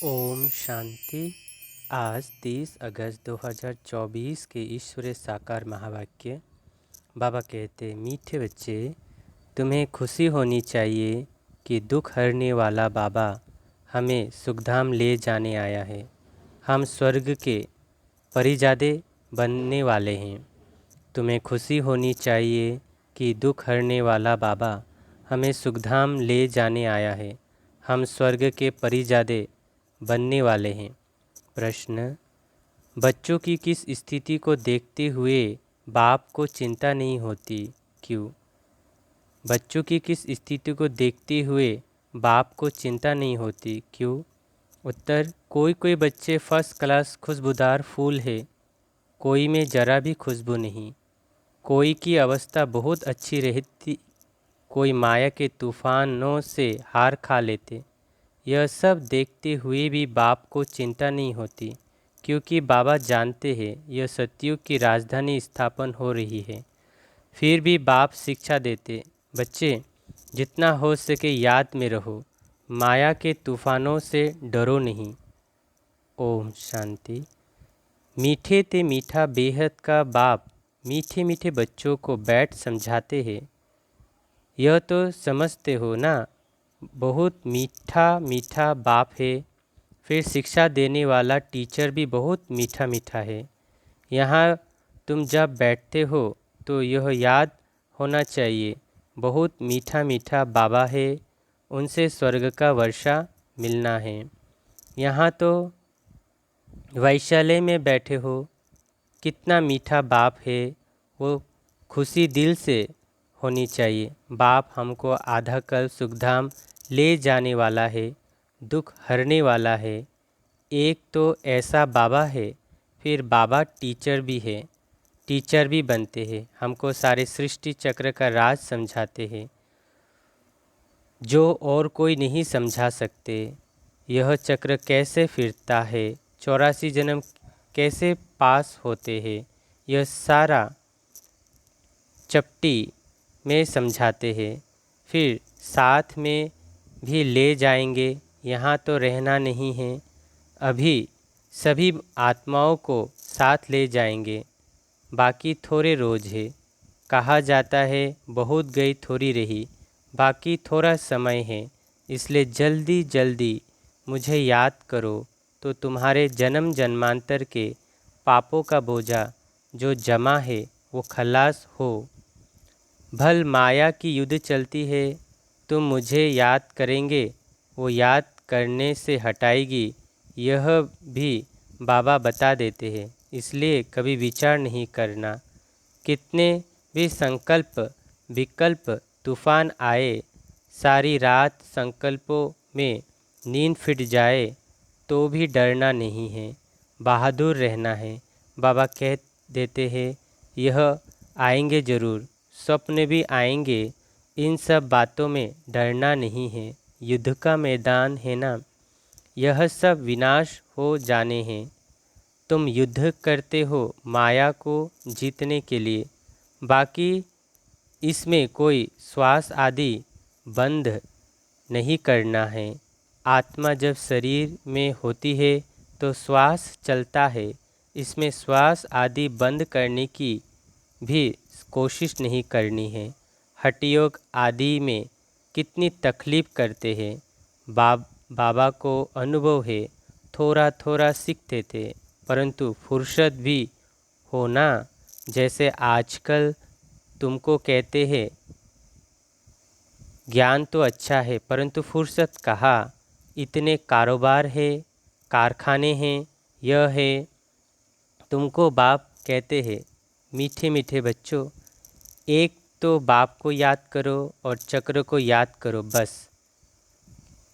ओम शांति। आज 30 अगस्त 2024 के ईश्वरीय साकार महावाक्य। बाबा कहते, मीठे बच्चे, तुम्हें खुशी होनी चाहिए कि दुख हरने वाला बाबा हमें सुखधाम ले जाने आया है। हम स्वर्ग के परिजादे बनने वाले हैं। तुम्हें खुशी होनी चाहिए कि दुख हरने वाला बाबा हमें सुखधाम ले जाने आया है। हम स्वर्ग के परिजादे बनने वाले हैं। प्रश्न: बच्चों की किस स्थिति को देखते हुए बाप को चिंता नहीं होती, क्यों? बच्चों की किस स्थिति को देखते हुए बाप को चिंता नहीं होती, क्यों? उत्तर: कोई कोई बच्चे फर्स्ट क्लास खुशबूदार फूल है, कोई में जरा भी खुशबू नहीं। कोई की अवस्था बहुत अच्छी रहती, कोई माया के तूफानों से हार खा लेते। यह सब देखते हुए भी बाप को चिंता नहीं होती, क्योंकि बाबा जानते हैं यह सतयुग की राजधानी स्थापन हो रही है। फिर भी बाप शिक्षा देते, बच्चे जितना हो सके याद में रहो, माया के तूफानों से डरो नहीं। ओम शांति। मीठे ते मीठा बेहद का बाप मीठे मीठे बच्चों को बैठ समझाते हैं। यह तो समझते हो ना, बहुत मीठा मीठा बाप है। फिर शिक्षा देने वाला टीचर भी बहुत मीठा मीठा है। यहाँ तुम जब बैठते हो तो यह याद होना चाहिए, बहुत मीठा मीठा बाबा है, उनसे स्वर्ग का वर्षा मिलना है। यहाँ तो वैशाल्य में बैठे हो, कितना मीठा बाप है, वो खुशी दिल से होनी चाहिए। बाप हमको आधा कल सुखधाम ले जाने वाला है, दुख हरने वाला है। एक तो ऐसा बाबा है, फिर बाबा टीचर भी है, टीचर भी बनते हैं, हमको सारे सृष्टि चक्र का राज समझाते हैं, जो और कोई नहीं समझा सकते। यह चक्र कैसे फिरता है, 84 जन्म कैसे पास होते हैं, यह सारा चपटी में समझाते हैं। फिर साथ में भी ले जाएंगे। यहाँ तो रहना नहीं है, अभी सभी आत्माओं को साथ ले जाएंगे। बाकी थोड़े रोज है, कहा जाता है बहुत गई थोड़ी रही, बाकी थोड़ा समय है। इसलिए जल्दी जल्दी मुझे याद करो तो तुम्हारे जन्म जन्मांतर के पापों का बोझा जो जमा है वो खलास हो। भल माया की युद्ध चलती है, तुम मुझे याद करेंगे, वो याद करने से हटाएगी, यह भी बाबा बता देते हैं। इसलिए कभी विचार नहीं करना। कितने भी संकल्प विकल्प तूफान आए, सारी रात संकल्पों में नींद फिट जाए तो भी डरना नहीं है, बहादुर रहना है। बाबा कह देते हैं यह आएंगे ज़रूर, स्वप्न भी आएंगे, इन सब बातों में डरना नहीं है। युद्ध का मैदान है ना, यह सब विनाश हो जाने हैं। तुम युद्ध करते हो माया को जीतने के लिए, बाकी इसमें कोई श्वास आदि बंद नहीं करना है। आत्मा जब शरीर में होती है तो श्वास चलता है, इसमें श्वास आदि बंद करने की भी कोशिश नहीं करनी है। हठयोग आदि में कितनी तकलीफ़ करते हैं, बाबा को अनुभव है, थोड़ा थोड़ा सीखते थे, परंतु फुर्सत भी हो ना। जैसे आजकल तुमको कहते हैं ज्ञान तो अच्छा है, परंतु फुर्सत कहाँ, इतने कारोबार है, कारखाने हैं, यह है। तुमको बाप कहते हैं मीठे मीठे बच्चों, एक तो बाप को याद करो और चक्र को याद करो, बस।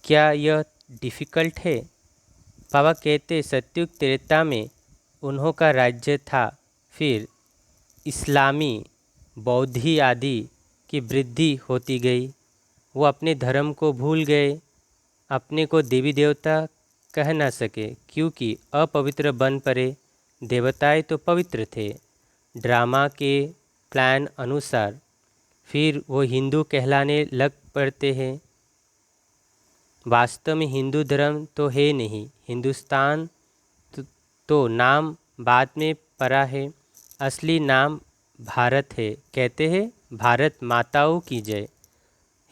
क्या यह डिफ़िकल्ट है? बाबा कहते सतयुग त्रेता में उन्हों का राज्य था, फिर इस्लामी बौद्धि आदि की वृद्धि होती गई। वो अपने धर्म को भूल गए, अपने को देवी देवता कह ना सके, क्योंकि अपवित्र बन पड़े। देवताएं तो पवित्र थे ड्रामा के प्लान अनुसार, फिर वो हिंदू कहलाने लग पड़ते हैं। वास्तव में हिंदू धर्म तो है नहीं, हिंदुस्तान तो नाम बाद में पड़ा है, असली नाम भारत है। कहते हैं भारत माताओं की जय,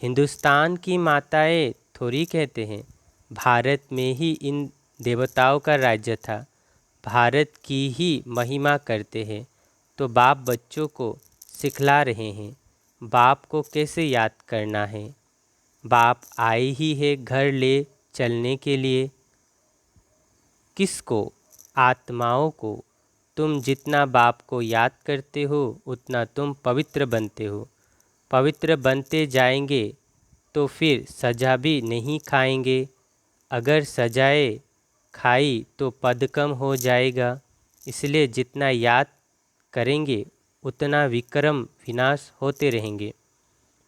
हिंदुस्तान की माताएं थोड़ी कहते हैं। भारत में ही इन देवताओं का राज्य था, भारत की ही महिमा करते हैं। तो बाप बच्चों को सिखला रहे हैं बाप को कैसे याद करना है। बाप आए ही है घर ले चलने के लिए। किसको? आत्माओं को। तुम जितना बाप को याद करते हो उतना तुम पवित्र बनते हो। पवित्र बनते जाएंगे तो फिर सजा भी नहीं खाएंगे। अगर सजाए खाई तो पद कम हो जाएगा। इसलिए जितना याद करेंगे उतना विक्रम विनाश होते रहेंगे।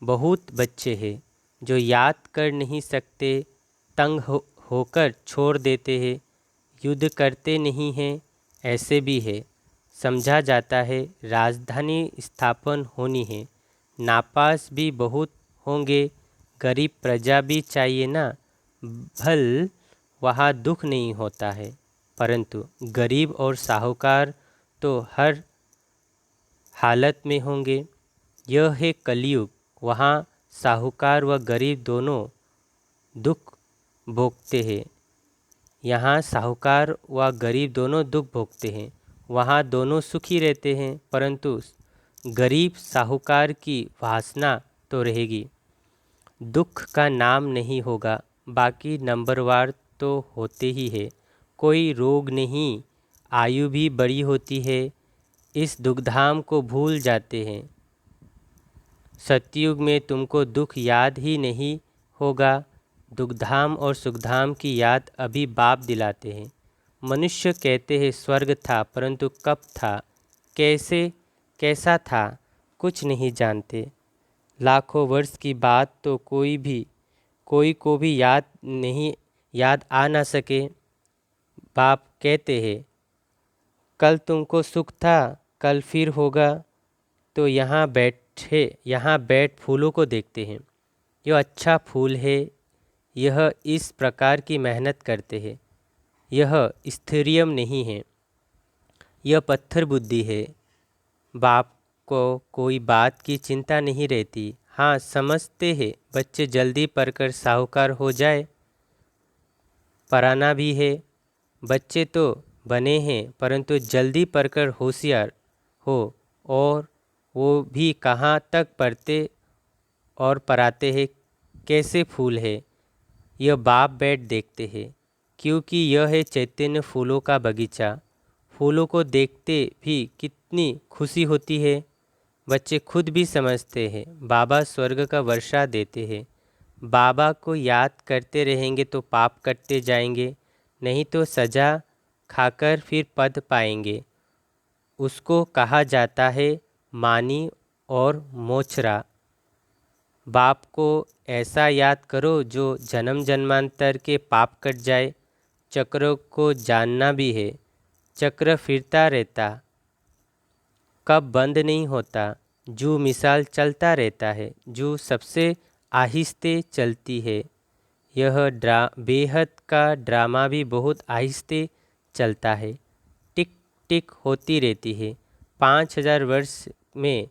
बहुत बच्चे हैं जो याद कर नहीं सकते, तंग होकर छोड़ देते हैं, युद्ध करते नहीं हैं, ऐसे भी है। समझा जाता है राजधानी स्थापन होनी है, नापास भी बहुत होंगे, गरीब प्रजा भी चाहिए ना। भल वहाँ दुख नहीं होता है, परंतु गरीब और साहूकार तो हर हालत में होंगे। यह है कलयुग, वहाँ साहूकार व गरीब दोनों दुख भोगते हैं। यहाँ साहूकार व गरीब दोनों दुख भोगते हैं, वहाँ दोनों सुखी रहते हैं, परंतु गरीब साहूकार की वासना तो रहेगी। दुख का नाम नहीं होगा, बाकी नंबरवार तो होते ही है। कोई रोग नहीं, आयु भी बड़ी होती है। इस दुखधाम को भूल जाते हैं। सतयुग में तुमको दुख याद ही नहीं होगा। दुखधाम और सुखधाम की याद अभी बाप दिलाते हैं। मनुष्य कहते हैं स्वर्ग था, परंतु कब था, कैसे, कैसा था, कुछ नहीं जानते। लाखों वर्ष की बात तो कोई को भी याद आ ना सके। बाप कहते हैं कल तुमको सुख था, कल फिर होगा। तो यहाँ बैठ फूलों को देखते हैं। यह अच्छा फूल है, यह इस प्रकार की मेहनत करते हैं। यह स्थिरियम नहीं है, यह पत्थर बुद्धि है। बाप को कोई बात की चिंता नहीं रहती। हाँ, समझते हैं बच्चे जल्दी पढ़कर साहूकार हो जाए, पढ़ाना भी है। बच्चे तो बने हैं, परंतु जल्दी पढ़कर होशियार हो, और वो भी कहाँ तक पढ़ते और पढ़ाते हैं। कैसे फूल है, यह बाप बैठ देखते हैं, क्योंकि यह है चैतन्य फूलों का बगीचा। फूलों को देखते भी कितनी खुशी होती है। बच्चे खुद भी समझते हैं बाबा स्वर्ग का वर्षा देते हैं। बाबा को याद करते रहेंगे तो पाप करते जाएंगे, नहीं तो सजा खाकर फिर पद पाएंगे। उसको कहा जाता है मानी और मोचरा। बाप को ऐसा याद करो जो जन्म जन्मांतर के पाप कट जाए। चक्र को जानना भी है, चक्र फिरता रहता, कब बंद नहीं होता। जू मिसाल चलता रहता है, जू सबसे आहिस्ते चलती है। यह बेहद का ड्रामा भी बहुत आहिस्ते चलता है, टिक टिक होती रहती है। 5000 वर्ष में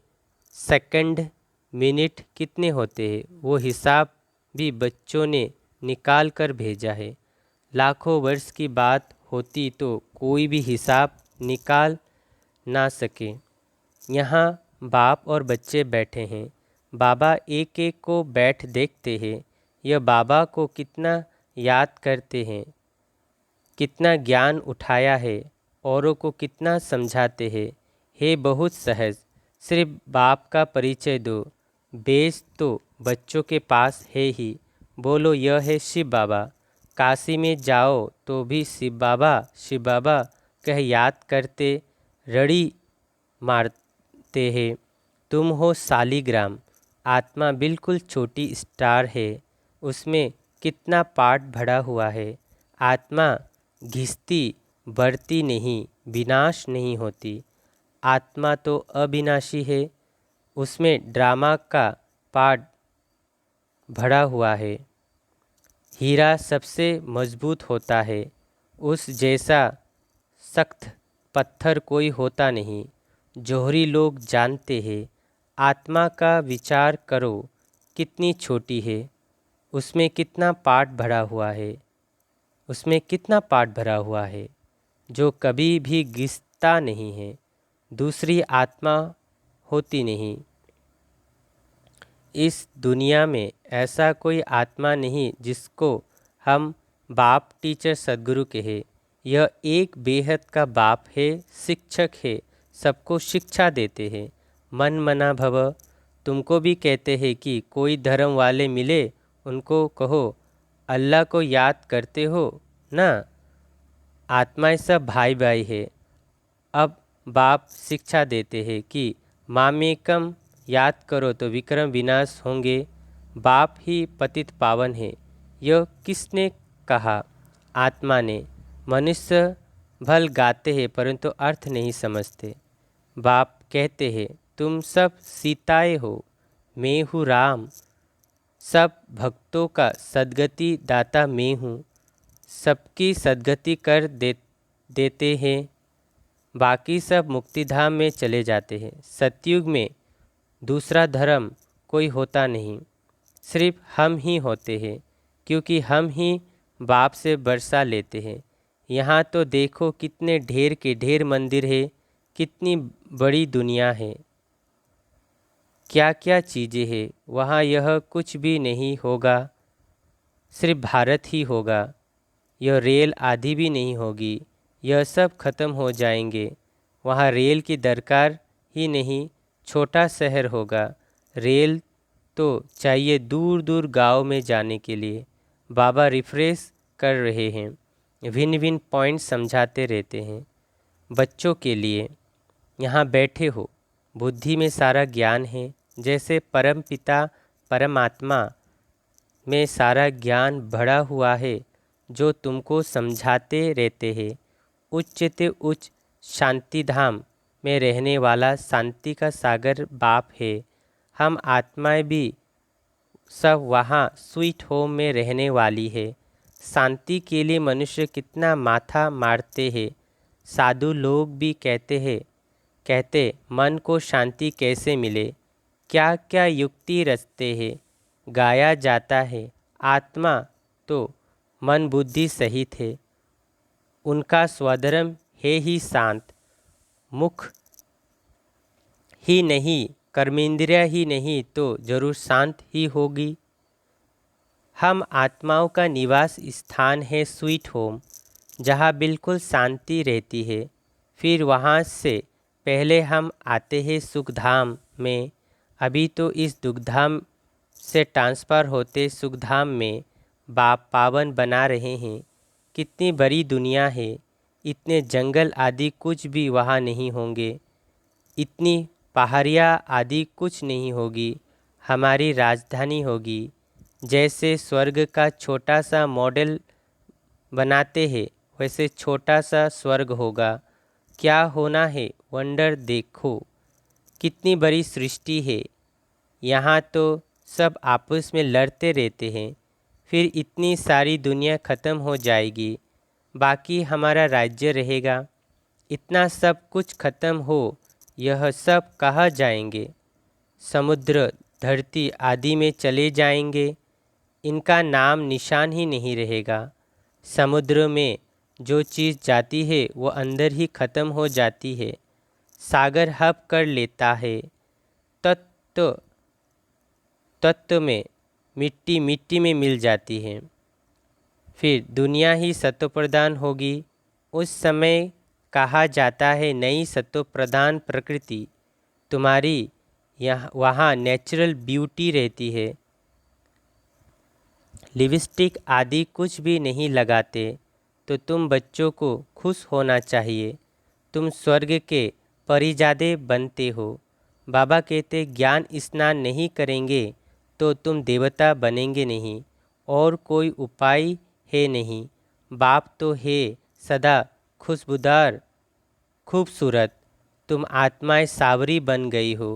सेकंड मिनट कितने होते हैं, वो हिसाब भी बच्चों ने निकाल कर भेजा है। लाखों वर्ष की बात होती तो कोई भी हिसाब निकाल ना सके। यहाँ बाप और बच्चे बैठे हैं। बाबा एक एक को बैठ देखते हैं। यह बाबा को कितना याद करते हैं, कितना ज्ञान उठाया है, औरों को कितना समझाते हैं। हे बहुत सहज, सिर्फ बाप का परिचय दो। बेस तो बच्चों के पास है ही। बोलो यह है शिव बाबा। काशी में जाओ तो भी शिव बाबा कह याद करते, रड़ी मारते हैं। तुम हो सालीग्राम, आत्मा बिल्कुल छोटी स्टार है, उसमें कितना पार्ट भरा हुआ है। आत्मा घिसती बढ़ती नहीं, विनाश नहीं होती। आत्मा तो अविनाशी है, उसमें ड्रामा का पार्ट भरा हुआ है। हीरा सबसे मजबूत होता है, उस जैसा सख्त पत्थर कोई होता नहीं। जोहरी लोग जानते हैं, आत्मा का विचार करो कितनी छोटी है, उसमें कितना पाठ भरा हुआ है, उसमें कितना पाठ भरा हुआ है जो कभी भी घिसता नहीं है। दूसरी आत्मा होती नहीं। इस दुनिया में ऐसा कोई आत्मा नहीं जिसको हम बाप टीचर सद्गुरु कहे। यह एक बेहद का बाप है, शिक्षक है, सबको शिक्षा देते हैं। मन मना भव। तुमको भी कहते हैं कि कोई धर्म वाले मिले उनको कहो अल्लाह को याद करते हो ना, आत्माएं सब भाई भाई है। अब बाप शिक्षा देते हैं कि मामेकम याद करो तो विक्रम विनाश होंगे। बाप ही पतित पावन है। यह किसने कहा? आत्मा ने। मनुष्य भल गाते हैं परंतु अर्थ नहीं समझते। बाप कहते हैं तुम सब सीताएं हो, मैं हूँ राम। सब भक्तों का सद्गति दाता मैं हूँ, सबकी सद्गति कर देते हैं। बाकी सब मुक्तिधाम में चले जाते हैं। सतयुग में दूसरा धर्म कोई होता नहीं, सिर्फ हम ही होते हैं, क्योंकि हम ही बाप से बरसा लेते हैं। यहाँ तो देखो कितने ढेर के ढेर मंदिर है, कितनी बड़ी दुनिया है, क्या क्या चीज़ें हैं वहाँ। यह कुछ भी नहीं होगा, सिर्फ भारत ही होगा। यह रेल आदि भी नहीं होगी, यह सब खत्म हो जाएंगे। वहाँ रेल की दरकार ही नहीं, छोटा शहर होगा। रेल तो चाहिए दूर दूर गांव में जाने के लिए। बाबा रिफ्रेश कर रहे हैं, भिन्न भिन्न पॉइंट समझाते रहते हैं बच्चों के लिए। यहाँ बैठे हो, बुद्धि में सारा ज्ञान है, जैसे परम पिता परमात्मा में सारा ज्ञान भरा हुआ है जो तुमको समझाते रहते हैं। उच्च ते उच्च शांति धाम में रहने वाला शांति का सागर बाप है। हम आत्माएं भी सब वहाँ स्वीट होम में रहने वाली है। शांति के लिए मनुष्य कितना माथा मारते हैं। साधु लोग भी कहते मन को शांति कैसे मिले, क्या क्या युक्ति रचते हैं, गाया जाता है। आत्मा तो मन बुद्धि सहित है, उनका स्वधर्म है ही शांत। मुख ही नहीं, कर्मेंद्रिय ही नहीं तो जरूर शांत ही होगी। हम आत्माओं का निवास स्थान है स्वीट होम, जहाँ बिल्कुल शांति रहती है। फिर वहाँ से पहले हम आते हैं सुखधाम में। अभी तो इस दुखधाम से ट्रांसफ़र होते सुखधाम में बाप पावन बना रहे हैं। कितनी बड़ी दुनिया है, इतने जंगल आदि कुछ भी वहाँ नहीं होंगे, इतनी पहाड़ियाँ आदि कुछ नहीं होगी। हमारी राजधानी होगी। जैसे स्वर्ग का छोटा सा मॉडल बनाते हैं वैसे छोटा सा स्वर्ग होगा। क्या होना है वंडर देखो, कितनी बड़ी सृष्टि है। यहाँ तो सब आपस में लड़ते रहते हैं, फिर इतनी सारी दुनिया ख़त्म हो जाएगी, बाकी हमारा राज्य रहेगा। इतना सब कुछ ख़त्म हो, यह सब कहाँ जाएंगे? समुद्र धरती आदि में चले जाएंगे, इनका नाम निशान ही नहीं रहेगा। समुद्र में जो चीज़ जाती है वो अंदर ही ख़त्म हो जाती है। सागर हब कर लेता है। तत्व में मिट्टी मिट्टी में मिल जाती है। फिर दुनिया ही सत्व प्रधान होगी। उस समय कहा जाता है नई सत्व प्रधान प्रकृति तुम्हारी यहाँ वहाँ नेचुरल ब्यूटी रहती है। लिपस्टिक आदि कुछ भी नहीं लगाते, तो तुम बच्चों को खुश होना चाहिए। तुम स्वर्ग के परिजादे बनते हो। बाबा कहते ज्ञान स्नान नहीं करेंगे तो तुम देवता बनेंगे नहीं, और कोई उपाय है नहीं। बाप तो है सदा खुशबूदार खूबसूरत, तुम आत्माएं सावरी बन गई हो।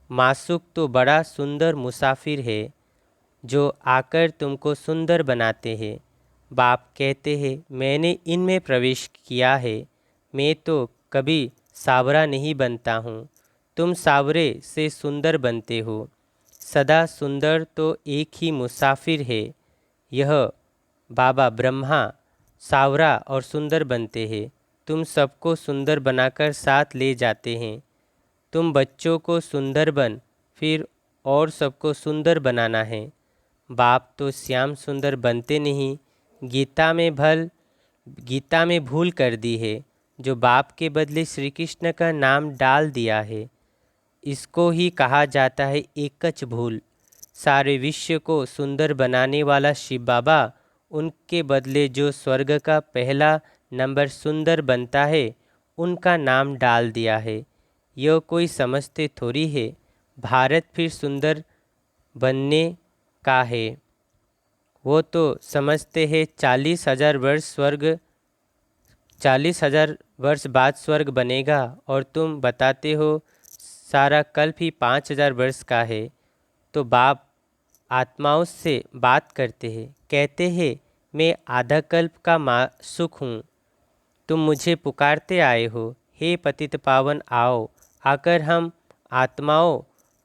मासूक तो बड़ा सुंदर मुसाफिर है, जो आकर तुमको सुंदर बनाते हैं। बाप कहते हैं, मैंने इनमें प्रवेश किया है। मैं तो कभी सावरा नहीं बनता हूँ, तुम सावरे से सुंदर बनते हो। सदा सुंदर तो एक ही मुसाफिर है, यह बाबा ब्रह्मा सावरा और सुंदर बनते हैं। तुम सबको सुंदर बनाकर साथ ले जाते हैं। तुम बच्चों को सुंदर बन, फिर और सबको सुंदर बनाना है। बाप तो श्याम सुंदर बनते नहीं। गीता में भूल कर दी है, जो बाप के बदले श्री कृष्ण का नाम डाल दिया है। इसको ही कहा जाता है एकच भूल। सारे विश्व को सुंदर बनाने वाला शिव बाबा, उनके बदले जो स्वर्ग का पहला नंबर सुंदर बनता है, उनका नाम डाल दिया है। यह कोई समझते थोड़ी है। भारत फिर सुंदर बनने का है। वो तो समझते हैं 40,000 वर्ष बाद स्वर्ग बनेगा, और तुम बताते हो सारा कल्प ही 5,000 वर्ष का है। तो बाप आत्माओं से बात करते हैं, कहते हैं, मैं आधा कल्प का मासुक हूँ। तुम मुझे पुकारते आए हो, हे पतित पावन आओ, आकर हम आत्माओं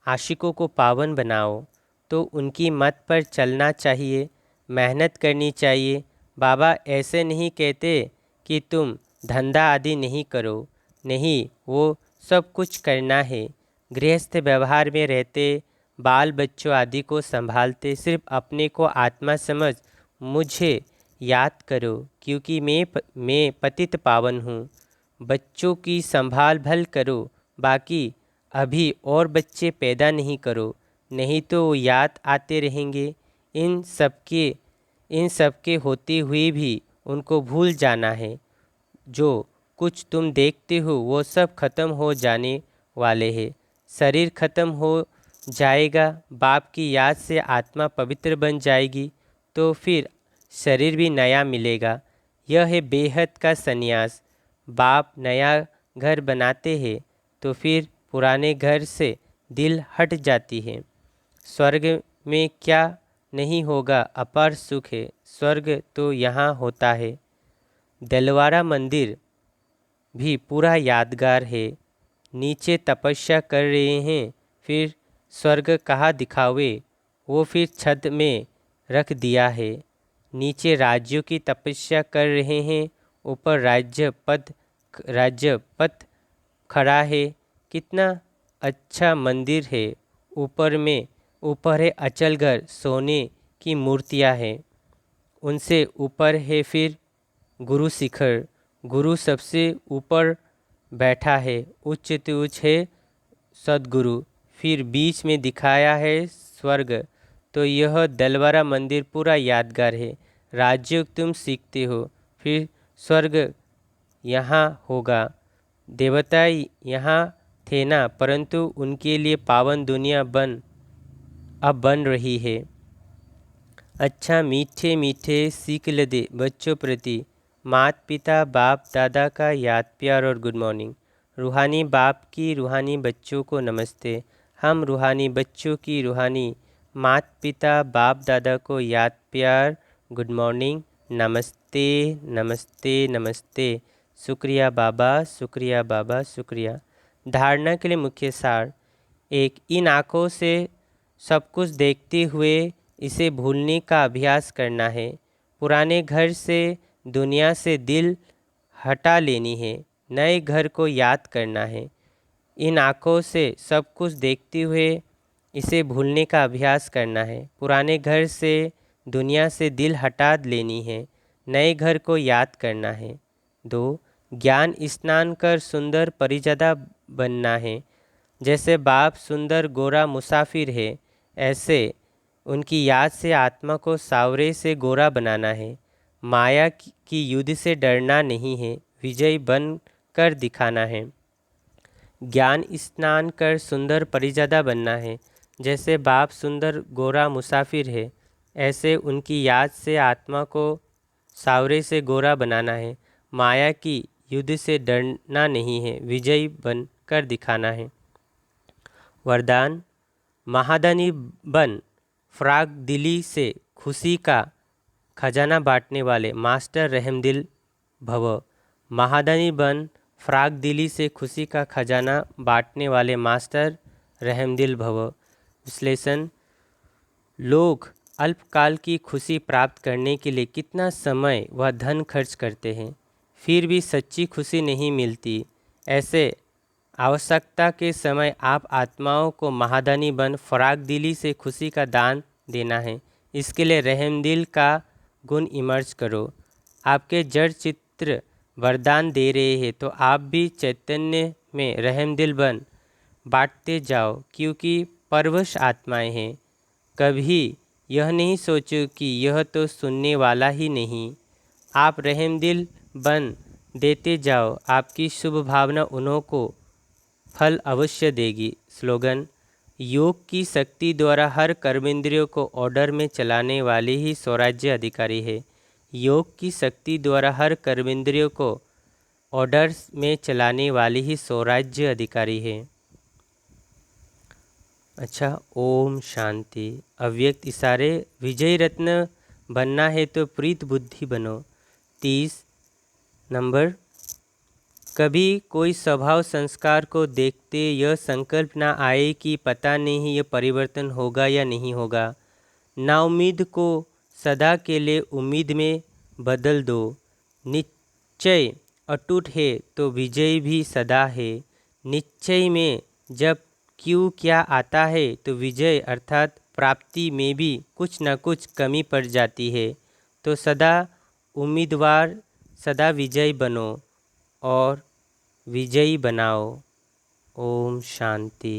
आशिकों को पावन बनाओ। तो उनकी मत पर चलना चाहिए, मेहनत करनी चाहिए। बाबा ऐसे नहीं कहते कि तुम धंधा आदि नहीं करो, नहीं, वो सब कुछ करना है। गृहस्थ व्यवहार में रहते, बाल बच्चों आदि को संभालते, सिर्फ अपने को आत्मा समझ मुझे याद करो, क्योंकि मैं पतित पावन हूँ। बच्चों की संभाल भल करो, बाकी अभी और बच्चे पैदा नहीं करो, नहीं तो वो याद आते रहेंगे। इन सबके होते हुए भी उनको भूल जाना है। जो कुछ तुम देखते हो वो सब खत्म हो जाने वाले हैं। शरीर खत्म हो जाएगा, बाप की याद से आत्मा पवित्र बन जाएगी, तो फिर शरीर भी नया मिलेगा। यह है बेहद का संन्यास। बाप नया घर बनाते हैं, तो फिर पुराने घर से दिल हट जाती है। स्वर्ग में क्या नहीं होगा, अपार सुख है। स्वर्ग तो यहाँ होता है। दिलवारा मंदिर भी पूरा यादगार है। नीचे तपस्या कर रहे हैं, फिर स्वर्ग कहाँ दिखावे, वो फिर छत में रख दिया है। नीचे राज्यों की तपस्या कर रहे हैं, ऊपर राज्य पथ खड़ा है। कितना अच्छा मंदिर है। ऊपर है अचल घर, सोने की मूर्तियां हैं। उनसे ऊपर है फिर गुरु शिखर, गुरु सबसे ऊपर बैठा है, उच्च से उच्च है सदगुरु। फिर बीच में दिखाया है स्वर्ग। तो यह दलवारा मंदिर पूरा यादगार है। राजयोग तुम सीखते हो, फिर स्वर्ग यहाँ होगा। देवता यहाँ थे ना, परंतु उनके लिए पावन दुनिया अब बन रही है। अच्छा मीठे मीठे सीख दे बच्चों प्रति माता पिता बाप दादा का याद प्यार और गुड मॉर्निंग। रूहानी बाप की रूहानी बच्चों को नमस्ते। हम रूहानी बच्चों की रूहानी माता पिता बाप दादा को याद प्यार गुड मॉर्निंग, नमस्ते नमस्ते नमस्ते। शुक्रिया बाबा, शुक्रिया बाबा, शुक्रिया। धारणा के लिए मुख्य सार एक, इन आँखों से सब कुछ देखते हुए इसे भूलने का अभ्यास करना है। पुराने घर से दुनिया से दिल हटा लेनी है, नए घर को याद करना है। इन आँखों से सब कुछ देखते हुए इसे भूलने का अभ्यास करना है। पुराने घर से दुनिया से दिल हटा लेनी है, नए घर को याद करना है। 2, ज्ञान स्नान कर सुंदर परिजदा बनना है। जैसे बाप सुंदर गोरा मुसाफिर है, ऐसे उनकी याद से आत्मा को सावरे से गोरा बनाना है। माया की युद्ध से डरना नहीं है, विजयी बन कर दिखाना है। ज्ञान स्नान कर सुंदर परिजदा बनना है। जैसे बाप सुंदर गोरा मुसाफिर है, ऐसे उनकी याद से आत्मा को सावरे से गोरा बनाना है। माया की युद्ध से डरना नहीं है, विजयी बन कर दिखाना है। वरदान, महादानी बन, फराग दिली से खुशी का खजाना बांटने वाले मास्टर रहमदिल भव। महादानी बन फराग दिली से खुशी का खजाना बांटने वाले मास्टर रहमदिल भव। विश्लेषण: लोग अल्पकाल की खुशी प्राप्त करने के लिए कितना समय व धन खर्च करते हैं, फिर भी सच्ची खुशी नहीं मिलती। ऐसे आवश्यकता के समय आप आत्माओं को महादानी बन फराग दिली से खुशी का दान देना है। इसके लिए रहमदिल का गुण इमर्ज करो। आपके जड़ चित्र वरदान दे रहे हैं तो आप भी चैतन्य में रहमदिल बन बांटते जाओ, क्योंकि परवश आत्माएं हैं। कभी यह नहीं सोचो कि यह तो सुनने वाला ही नहीं। आप रहमदिल बन देते जाओ, आपकी शुभ भावना उन्हों को फल अवश्य देगी। स्लोगन: योग की शक्ति द्वारा हर कर्मेंद्रियों को ऑर्डर में चलाने वाले ही स्वराज्य अधिकारी है। योग की शक्ति द्वारा हर कर्मेंद्रियों को ऑर्डर में चलाने वाले ही स्वराज्य अधिकारी है। अच्छा, ओम शांति। अव्यक्त इशारे: विजय रत्न बनना है तो प्रीत बुद्धि बनो। 30 नंबर: कभी कोई स्वभाव संस्कार को देखते यह संकल्प ना आए कि पता नहीं यह परिवर्तन होगा या नहीं होगा। नाउम्मीद को सदा के लिए उम्मीद में बदल दो। निश्चय अटूट है तो विजय भी सदा है। निश्चय में जब क्यों क्या आता है तो विजय अर्थात प्राप्ति में भी कुछ न कुछ कमी पड़ जाती है। तो सदा उम्मीदवार, सदा विजय बनो और विजयी बनाओ। ओम शांति।